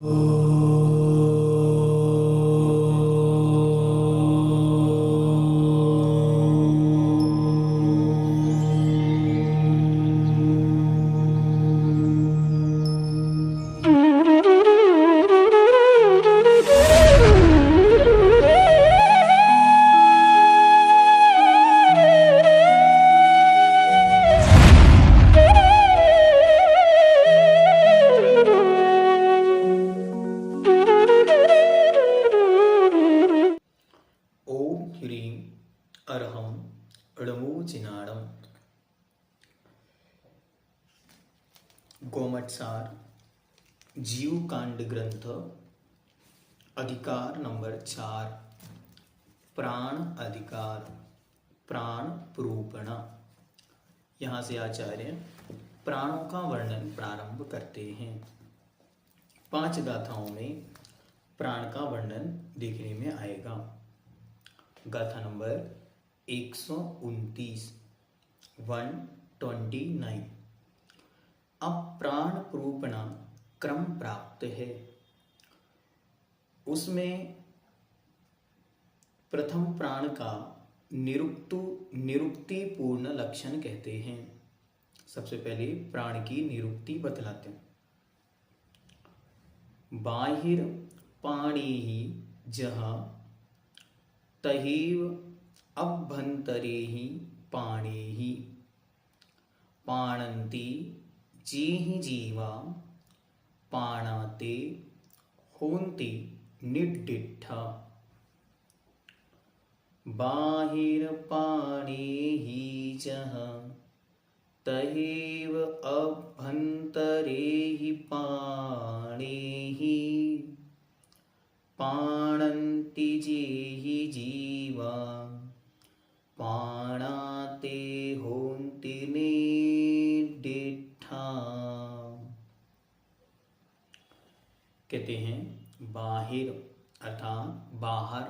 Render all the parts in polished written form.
ओम ह्रीं अरहं णमोजिनाणं। गोमटसार जीव कांड ग्रंथ अधिकार नंबर 4 प्राण अधिकार प्राण प्रूपण। यहाँ से आचार्य प्राणों का वर्णन प्रारंभ करते हैं। 5 गाथाओं में प्राण का वर्णन देखने में आएगा। गाथा नंबर 129 129। अब प्राण प्रूपणा क्रम प्राप्त है। उसमें प्रथम प्राण का निरुक्ति पूर्ण लक्षण कहते हैं। सबसे पहले प्राण की निरुक्ति बतलाते हैं। बाहिर पाणिहि जहाँ तहिव अभ्यंतरेहि पाणिहि पाणन्ति जीहि जीवा पाणाते होन्ति निड्डिठा। बाहिर पाणिहि जहाँ तहिव अभ्यंतरेहि पाणिहि पाणन्ति जीहि जीवा पाणाते होन्ति निड्डिठा। कहते हैं बाहिर अर्थात बाहर,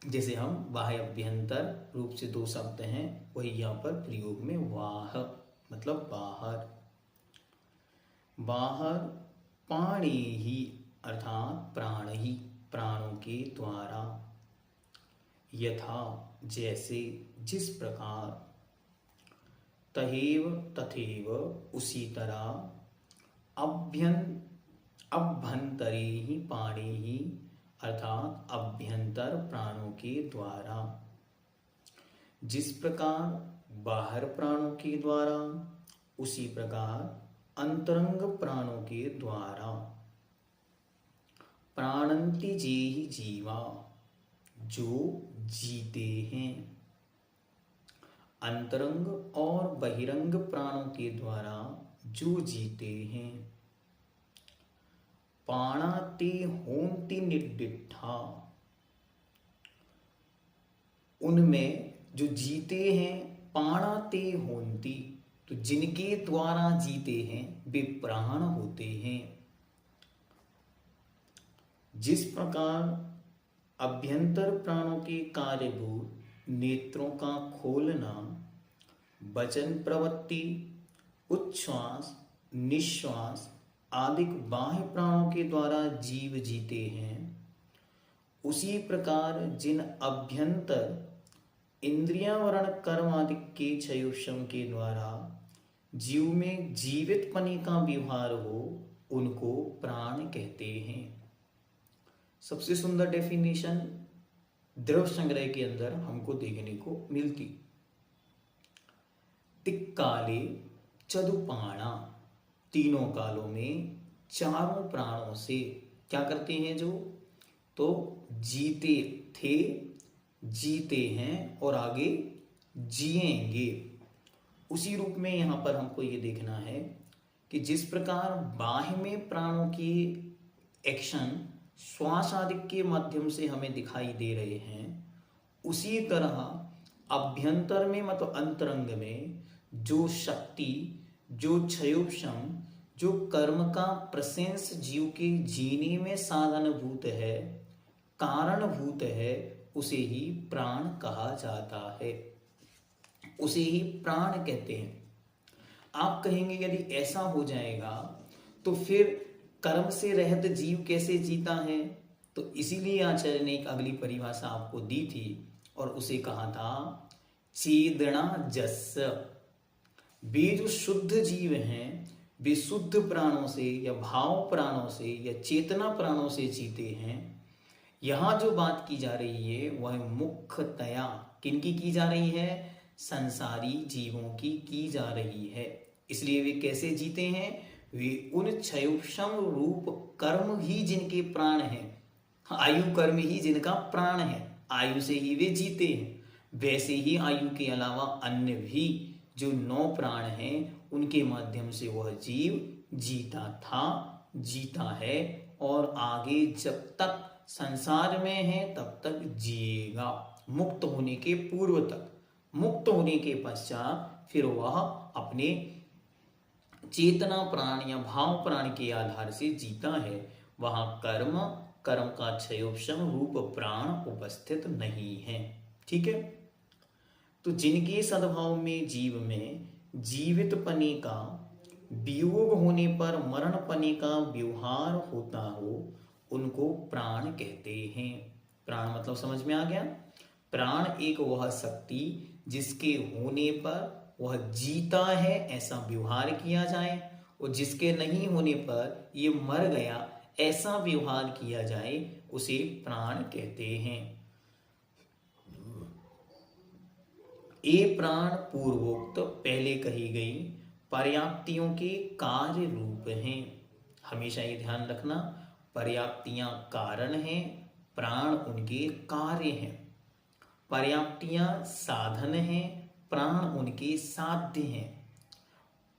जैसे हम बाह्य अभ्यंतर रूप से 2 शब्द हैं, वही यहाँ पर प्रयोग में वाह मतलब बाहर। बाहर पाणी ही अर्थात प्राण ही, प्राणों के द्वारा। यथा जैसे, जिस प्रकार। तहेव तथेव उसी तरह। अभ्यंतरे ही पाणी ही अर्थात अभ्यंतर प्राणों के द्वारा। जिस प्रकार बाहर प्राणों के द्वारा, उसी प्रकार अंतरंग प्राणों के द्वारा। प्राणन्ति जेहि जीवा जो जीते हैं। अंतरंग और बहिरंग प्राणों के द्वारा जो जीते हैं। पाणाते होन्ति निड्डिठा उनमें जो जीते हैं। पाणाते होन्ति तो जिनके द्वारा जीते हैं वे प्राण होते हैं। जिस प्रकार अभ्यंतर प्राणों के कार्यभूत नेत्रों का खोलना, वचन प्रवृत्ति, उच्छ्वास निश्वास आदि बाह्य प्राणों के द्वारा जीव जीते हैं, उसी प्रकार जिन अभ्यंतर इंद्रियावरण कर्म आदि के क्षयोक्षम के द्वारा जीव में जीवित पने का व्यवहार हो, उनको प्राण कहते हैं। सबसे सुंदर डेफिनेशन द्रव्य संग्रह के अंदर हमको देखने को मिलती। तिक्काले चतुपाणा, तीनों कालों में चारों प्राणों से क्या करते हैं जो, तो जीते थे, जीते हैं और आगे जिएंगे। उसी रूप में यहां पर हमको ये देखना है कि जिस प्रकार बाह्य में प्राणों की एक्शन श्वास आदि के माध्यम से हमें दिखाई दे रहे हैं, उसी तरह अभ्यंतर में मतलब अंतरंग में जो शक्ति, जो क्षयोक्षम, जो कर्म का प्रशंस जीव के जीने में साधनभूत है, कारणभूत है, उसे ही प्राण कहा जाता है, उसे ही प्राण कहते हैं। आप कहेंगे यदि ऐसा हो जाएगा तो फिर कर्म से रहित जीव कैसे जीता है? तो इसीलिए आचार्य ने एक अगली परिभाषा आपको दी थी और उसे कहा था चेदना जस। वे जो शुद्ध जीव हैं वे शुद्ध प्राणों से या भाव प्राणों से या चेतना प्राणों से जीते हैं। यहाँ जो बात की जा रही है वह मुख्यतया किनकी की जा रही है? संसारी जीवों की जा रही है। इसलिए वे कैसे जीते हैं? वे उन क्षयोक्षम रूप कर्म ही जिनके प्राण हैं, आयु कर्म ही जिनका प्राण है, आयु से ही वे जीते हैं। वैसे ही आयु के अलावा अन्य भी जो 9 प्राण हैं उनके माध्यम से वह जीव जीता था, जीता है और आगे जब तक संसार में है तब तक जिएगा, मुक्त होने के पूर्व तक। मुक्त होने के पश्चात फिर वह अपने चेतना प्राण या भाव प्राण के आधार से जीता है। वहां कर्म का क्षयोपशम रूप प्राण उपस्थित नहीं है। ठीक है, तो जिनके सद्भाव में जीव में जीवित पने का वियोग होने पर मरण पने का व्यवहार होता हो उनको प्राण कहते हैं। प्राण मतलब समझ में आ गया? प्राण एक वह शक्ति जिसके होने पर वह जीता है ऐसा व्यवहार किया जाए और जिसके नहीं होने पर ये मर गया ऐसा व्यवहार किया जाए उसे प्राण कहते हैं। ये प्राण पूर्वोक्त पहले कही गई पर्याप्तियों के कार्य रूप हैं। हमेशा ये ध्यान रखना, पर्याप्तियां कारण हैं, प्राण उनके कार्य हैं। पर्याप्तियां साधन हैं, प्राण उनके साध्य हैं।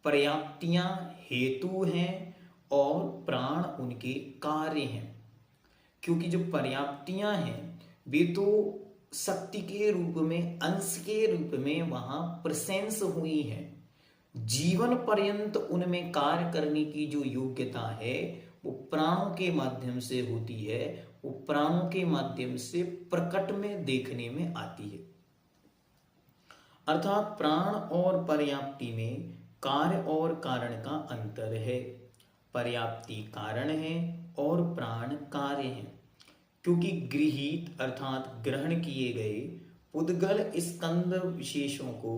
पर्याप्तियां हेतु हैं और प्राण उनके कार्य हैं। क्योंकि जो पर्याप्तियां हैं वे तो शक्ति के रूप में, अंश के रूप में वहां प्रेजेंस हुई है। जीवन पर्यंत उनमें कार्य करने की जो योग्यता है वो प्राणों के माध्यम से होती है, वो प्राणों के माध्यम से प्रकट में देखने में आती है। अर्थात प्राण और पर्याप्ति में कार्य और कारण का अंतर है। पर्याप्ति कारण है और प्राण कार्य है। क्योंकि गृहीत अर्थात ग्रहण किए गए पुद्गल स्कंद विशेषों को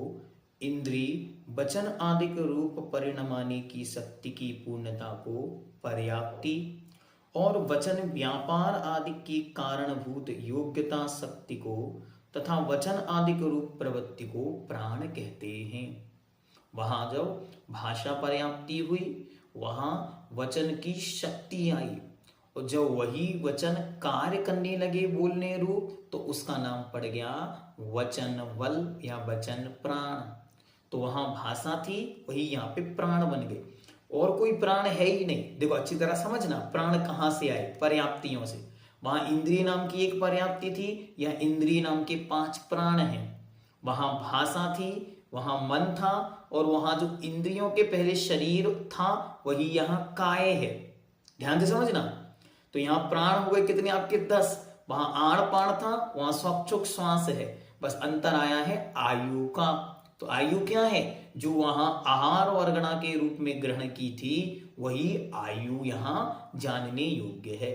इंद्रिय वचन आदि के रूप परिणमाने की शक्ति की पूर्णता को पर्याप्ति और वचन व्यापार आदि की कारणभूत योग्यता शक्ति को तथा वचन आदि के रूप प्रवृत्ति को प्राण कहते हैं। वहां जब भाषा पर्याप्ति हुई वहां वचन की शक्ति आई और जब वही वचन कार्य करने लगे बोलने रूप तो उसका नाम पड़ गया वचन बल या वचन प्राण। तो वहां भाषा थी, वही यहाँ पे प्राण बन गए और कोई प्राण है ही नहीं। देखो अच्छी तरह समझना, प्राण कहां से आए? पर्याप्तियों से। वहां इंद्रिय नाम की एक पर्याप्ति थी, यह इंद्रिय नाम के 5 प्राण हैं। वहां भाषा थी, वहां मन था और वहां जो इंद्रियों के पहले शरीर था वही यहाँ काय है। ध्यान से समझना। तो यहाँ प्राण हो गए कितने आपके? 10। वहां आण पाण था, वहां स्वच्छुक श्वास है, बस अंतर आया है आयु का। तो आयु क्या है? जो वहां आहार वर्गणा के रूप में ग्रहण की थी वही आयु यहाँ जानने योग्य है।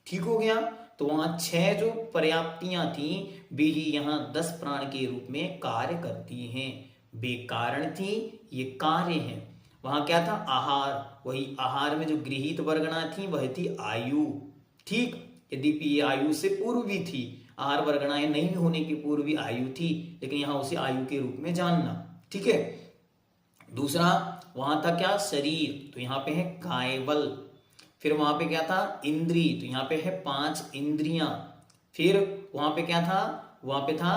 ठीक हो गया? तो वहां 6 जो पर्याप्तियां थी वे ही यहाँ 10 प्राण के रूप में कार्य करती हैं। वे कारण थी, ये कार्य हैं। वहां क्या था? आहार, वही आहार में जो गृहीत वर्गणा थी वह थी आयु। ठीक, यद्यपि ये आयु से पूर्व भी थी, आहार वर्गणाएं नहीं होने के पूर्व भी आयु थी, लेकिन यहां उसे आयु के रूप में जानना। ठीक है। दूसरा वहां था क्या? शरीर, तो यहाँ पे है कायबल। फिर वहां पे क्या था? इंद्री, तो यहाँ पे है 5 इंद्रियां। फिर वहां पे क्या था? वहां पे था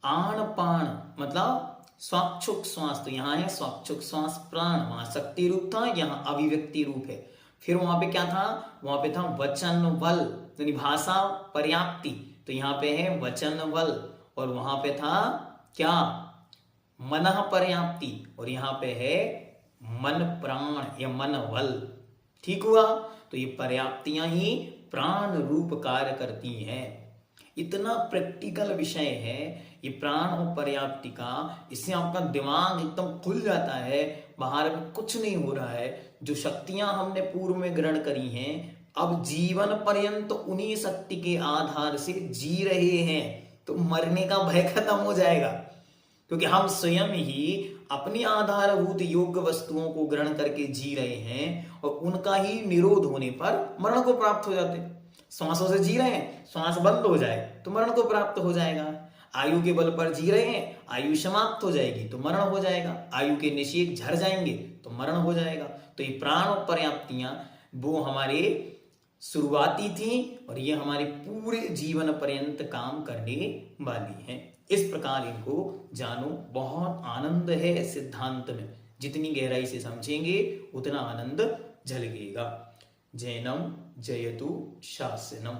आण पाण मतलब स्वाक्षुक श्वास, तो यहाँ है स्वाक्षुक श्वास प्राण। वहां शक्ति रूप था, यहाँ अभिव्यक्ति रूप है। फिर वहां पे क्या था? वहां पे था वचन बल, यानी भाषा पर्याप्ति, तो यहाँ पे है वचन बल। और वहां पे था क्या? मन पर्याप्ति, और यहाँ पे है मन प्राण या मन बल। ठीक हुआ? तो ये पर्याप्तियां ही प्राण रूप कार्य करती हैं। इतना प्रैक्टिकल विषय है ये प्राण और पर्याप्ति का। इससे आपका दिमाग एकदम खुल जाता है, बाहर में कुछ नहीं हो रहा है। जो शक्तियां हमने पूर्व में ग्रहण करी हैं, अब जीवन पर्यंत उन्हीं शक्ति के आधार से जी रहे हैं, तो मरने का भय खत्म हो जाएगा। क्योंकि हम स्वयं ही अपनी आधारभूत योग्य वस्तुओं को ग्रहण करके जी रहे हैं, और उनका ही निरोध होने पर मरण को प्राप्त हो जाते। श्वासों से जी रहे हैं, श्वास बंद हो जाए तो मरण को प्राप्त हो जाएगा। आयु के बल पर जी रहे हैं, आयु समाप्त हो जाएगी तो मरण हो जाएगा। आयु के निषेक झड़ जाएंगे तो मरण हो जाएगा। तो ये प्राण और पर्याप्तियां वो हमारे शुरुआती थी, और ये हमारे पूरे जीवन पर्यंत काम करने वाली हैं। इस प्रकार इनको जानो। बहुत आनंद है सिद्धांत में, जितनी गहराई से समझेंगे उतना आनंद झलकेगा। जैनम जयतु शासनम।